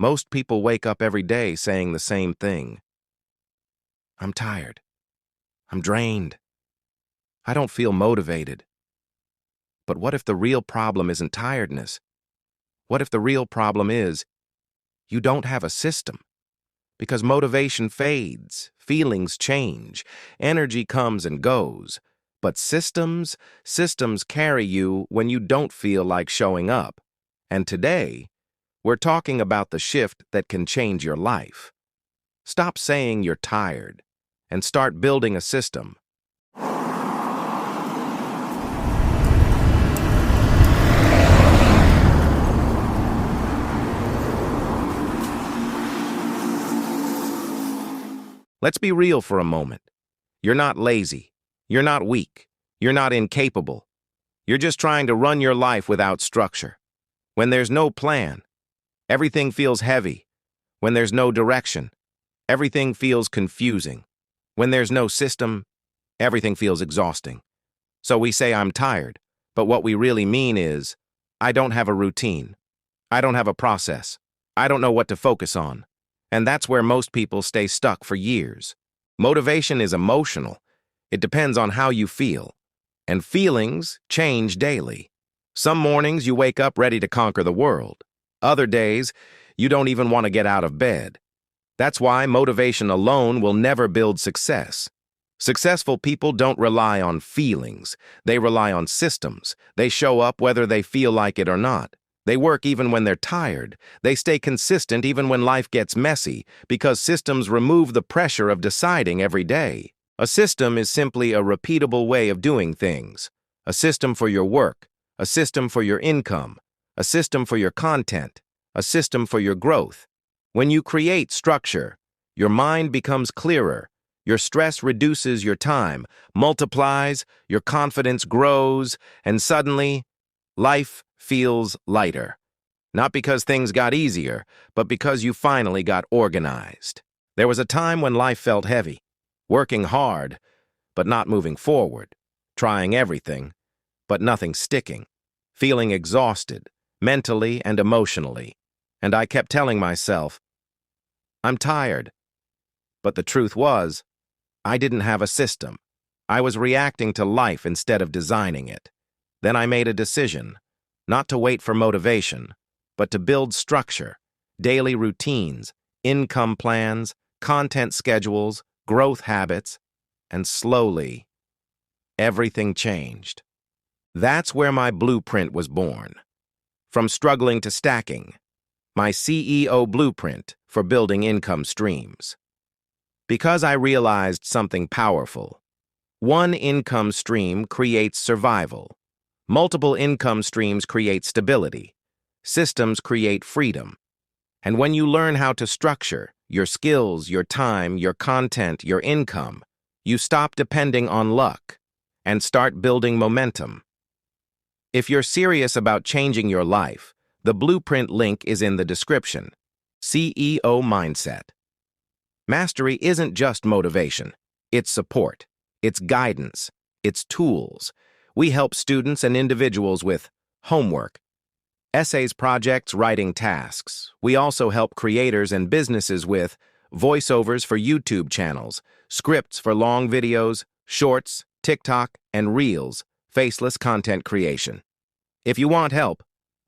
Most people wake up every day saying the same thing. I'm tired. I'm drained. I don't feel motivated. But what if the real problem isn't tiredness? What if the real problem is you don't have a system? Because motivation fades, feelings change, energy comes and goes. But systems carry you when you don't feel like showing up. And today, we're talking about the shift that can change your life. Stop saying you're tired and start building a system. Let's be real for a moment. You're not lazy. You're not weak. You're not incapable. You're just trying to run your life without structure. When there's no plan, everything feels heavy. When there's no direction, everything feels confusing. When there's no system, everything feels exhausting. So we say I'm tired, but what we really mean is, I don't have a routine. I don't have a process. I don't know what to focus on. And that's where most people stay stuck for years. Motivation is emotional. It depends on how you feel. And feelings change daily. Some mornings you wake up ready to conquer the world. Other days, you don't even want to get out of bed. That's why motivation alone will never build success. Successful people don't rely on feelings. They rely on systems. They show up whether they feel like it or not. They work even when they're tired. They stay consistent even when life gets messy, because systems remove the pressure of deciding every day. A system is simply a repeatable way of doing things. A system for your work, a system for your income, a system for your content, a system for your growth. When you create structure, your mind becomes clearer, your stress reduces, your time multiplies, your confidence grows, and suddenly, life feels lighter. Not because things got easier, but because you finally got organized. There was a time when life felt heavy, working hard, but not moving forward, trying everything, but nothing sticking, feeling exhausted, mentally and emotionally. And I kept telling myself, I'm tired. But the truth was, I didn't have a system. I was reacting to life instead of designing it. Then I made a decision, not to wait for motivation, but to build structure, daily routines, income plans, content schedules, growth habits, and slowly, everything changed. That's where my blueprint was born. From struggling to stacking, my CEO blueprint for building income streams. Because I realized something powerful. One income stream creates survival. Multiple income streams create stability. Systems create freedom. And when you learn how to structure your skills, your time, your content, your income, you stop depending on luck and start building momentum. If you're serious about changing your life, the blueprint link is in the description. CEO Mindset. Mastery isn't just motivation. It's support. It's guidance. It's tools. We help students and individuals with homework, essays, projects, writing tasks. We also help creators and businesses with voiceovers for YouTube channels, scripts for long videos, shorts, TikTok, and Reels, faceless content creation. If you want help,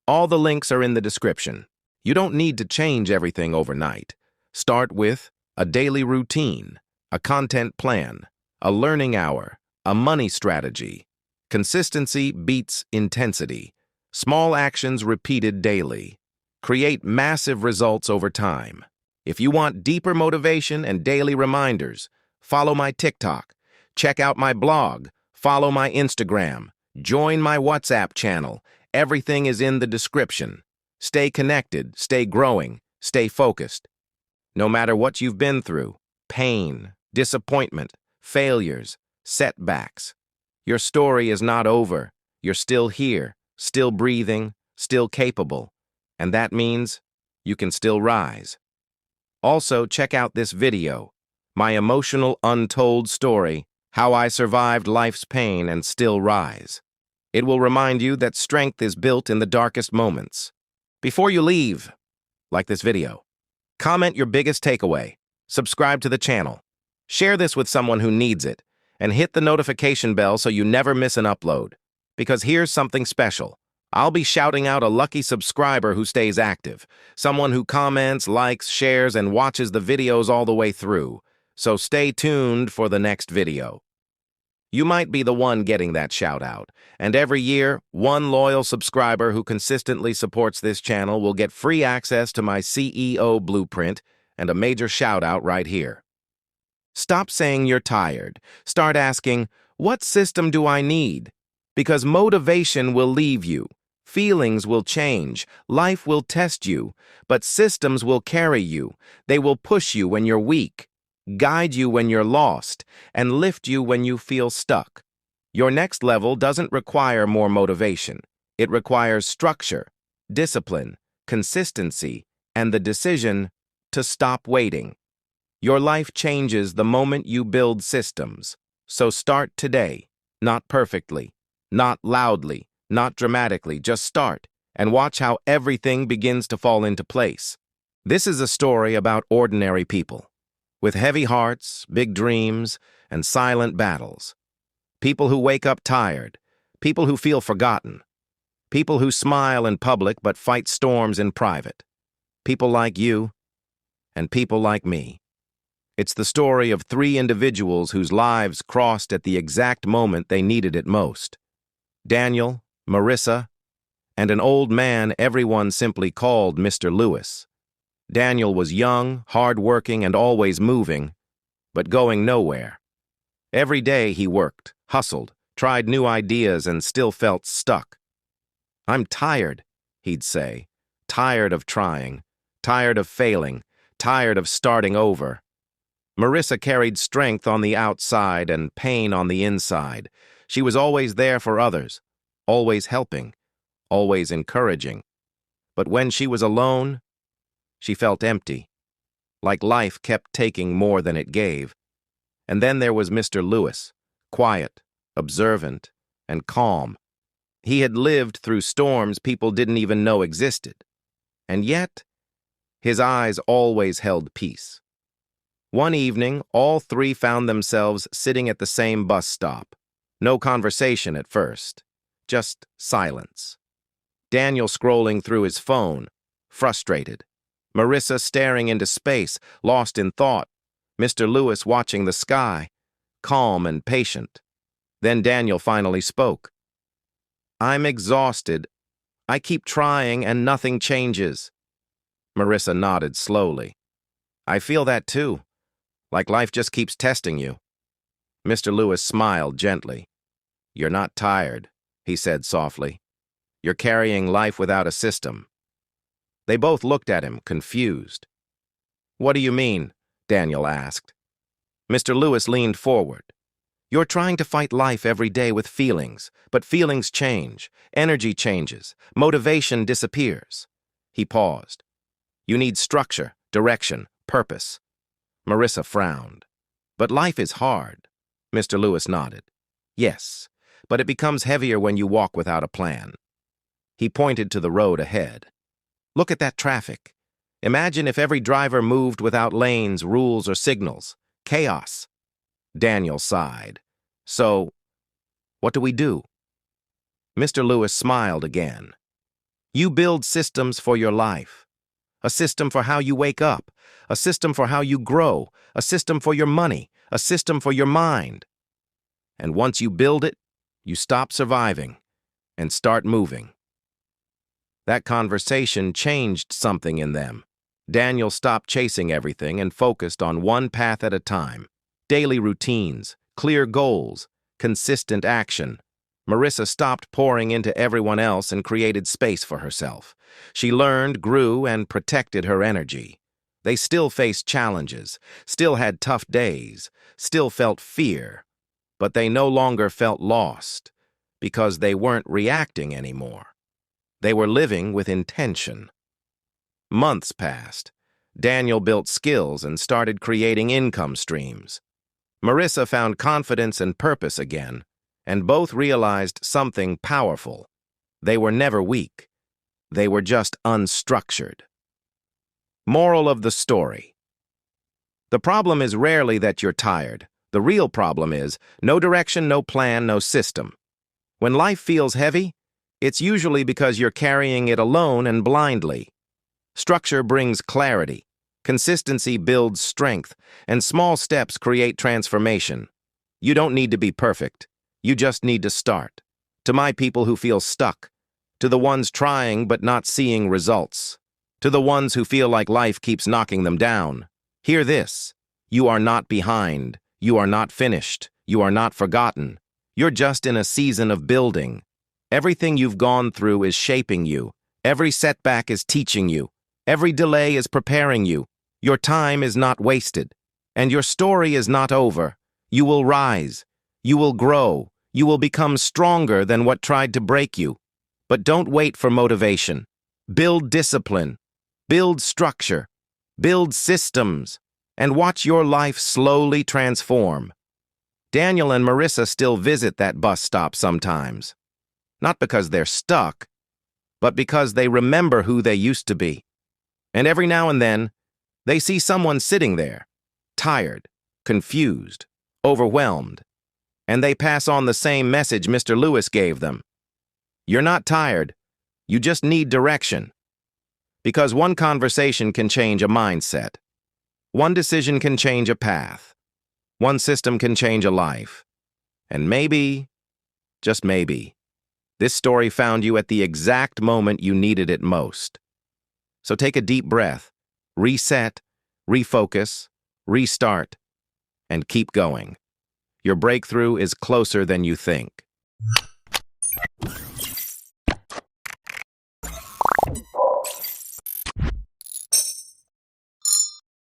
all the links are in the description. You don't need to change everything overnight. Start with a daily routine, a content plan, a learning hour, a money strategy. Consistency beats intensity. Small actions repeated daily. Create massive results over time. If you want deeper motivation and daily reminders, follow my TikTok, check out my blog, follow my Instagram, join my WhatsApp channel. Everything is in the description. Stay connected, stay growing, stay focused. No matter what you've been through, pain, disappointment, failures, setbacks, your story is not over. You're still here, still breathing, still capable. And that means you can still rise. Also, check out this video, my emotional untold story, how I survived life's pain and still rise. It will remind you that strength is built in the darkest moments. Before you leave, like this video. Comment your biggest takeaway, subscribe to the channel, share this with someone who needs it, and hit the notification bell so you never miss an upload. Because here's something special. I'll be shouting out a lucky subscriber who stays active, someone who comments, likes, shares, and watches the videos all the way through. So stay tuned for the next video. You might be the one getting that shout out, and every year, one loyal subscriber who consistently supports this channel will get free access to my CEO blueprint and a major shout out right here. Stop saying you're tired. Start asking, what system do I need? Because motivation will leave you. Feelings will change, life will test you, but systems will carry you. They will push you when you're weak, guide you when you're lost, and lift you when you feel stuck. Your next level doesn't require more motivation. It requires structure, discipline, consistency, and the decision to stop waiting. Your life changes the moment you build systems. So start today, not perfectly, not loudly, not dramatically, just start, and watch how everything begins to fall into place. This is a story about ordinary people, with heavy hearts, big dreams, and silent battles. People who wake up tired, people who feel forgotten, people who smile in public but fight storms in private. People like you, and people like me. It's the story of three individuals whose lives crossed at the exact moment they needed it most. Daniel, Marissa, and an old man everyone simply called Mr. Lewis. Daniel was young, hard-working, and always moving, but going nowhere. Every day he worked, hustled, tried new ideas, and still felt stuck. "I'm tired," he'd say. Tired of trying, tired of failing, tired of starting over. Marissa carried strength on the outside and pain on the inside. She was always there for others, always helping, always encouraging. But when she was alone, she felt empty, like life kept taking more than it gave. And then there was Mr. Lewis, quiet, observant, and calm. He had lived through storms people didn't even know existed. And yet, his eyes always held peace. One evening, all three found themselves sitting at the same bus stop. No conversation at first, just silence. Daniel scrolling through his phone, frustrated. Marissa staring into space, lost in thought. Mr. Lewis watching the sky, calm and patient. Then Daniel finally spoke. "I'm exhausted. I keep trying and nothing changes." Marissa nodded slowly. "I feel that too, like life just keeps testing you." Mr. Lewis smiled gently. "You're not tired," he said softly. "You're carrying life without a system." They both looked at him, confused. "What do you mean?" Daniel asked. Mr. Lewis leaned forward. "You're trying to fight life every day with feelings, but feelings change, energy changes, motivation disappears." He paused. "You need structure, direction, purpose." Marissa frowned. "But life is hard." Mr. Lewis nodded. "Yes, but it becomes heavier when you walk without a plan." He pointed to the road ahead. "Look at that traffic. Imagine if every driver moved without lanes, rules, or signals. Chaos." Daniel sighed. "So, what do we do?" Mr. Lewis smiled again. "You build systems for your life. A system for how you wake up, a system for how you grow, a system for your money, a system for your mind. And once you build it, you stop surviving and start moving." That conversation changed something in them. Daniel stopped chasing everything and focused on one path at a time. Daily routines, clear goals, consistent action. Marissa stopped pouring into everyone else and created space for herself. She learned, grew, and protected her energy. They still faced challenges, still had tough days, still felt fear, but they no longer felt lost because they weren't reacting anymore. They were living with intention. Months passed. Daniel built skills and started creating income streams. Marissa found confidence and purpose again, and both realized something powerful. They were never weak. They were just unstructured. Moral of the story. The problem is rarely that you're tired. The real problem is no direction, no plan, no system. When life feels heavy, it's usually because you're carrying it alone and blindly. Structure brings clarity. Consistency builds strength, and small steps create transformation. You don't need to be perfect. You just need to start. To my people who feel stuck, to the ones trying but not seeing results, to the ones who feel like life keeps knocking them down, hear this. You are not behind. You are not finished. You are not forgotten. You're just in a season of building. Everything you've gone through is shaping you. Every setback is teaching you. Every delay is preparing you. Your time is not wasted. And your story is not over. You will rise. You will grow. You will become stronger than what tried to break you. But don't wait for motivation. Build discipline. Build structure. Build systems. And watch your life slowly transform. Daniel and Marissa still visit that bus stop sometimes. Not because they're stuck, but because they remember who they used to be. And every now and then, they see someone sitting there, tired, confused, overwhelmed, and they pass on the same message Mr. Lewis gave them. You're not tired, you just need direction. Because one conversation can change a mindset. One decision can change a path. One system can change a life. And maybe, just maybe, this story found you at the exact moment you needed it most. So take a deep breath, reset, refocus, restart, and keep going. Your breakthrough is closer than you think.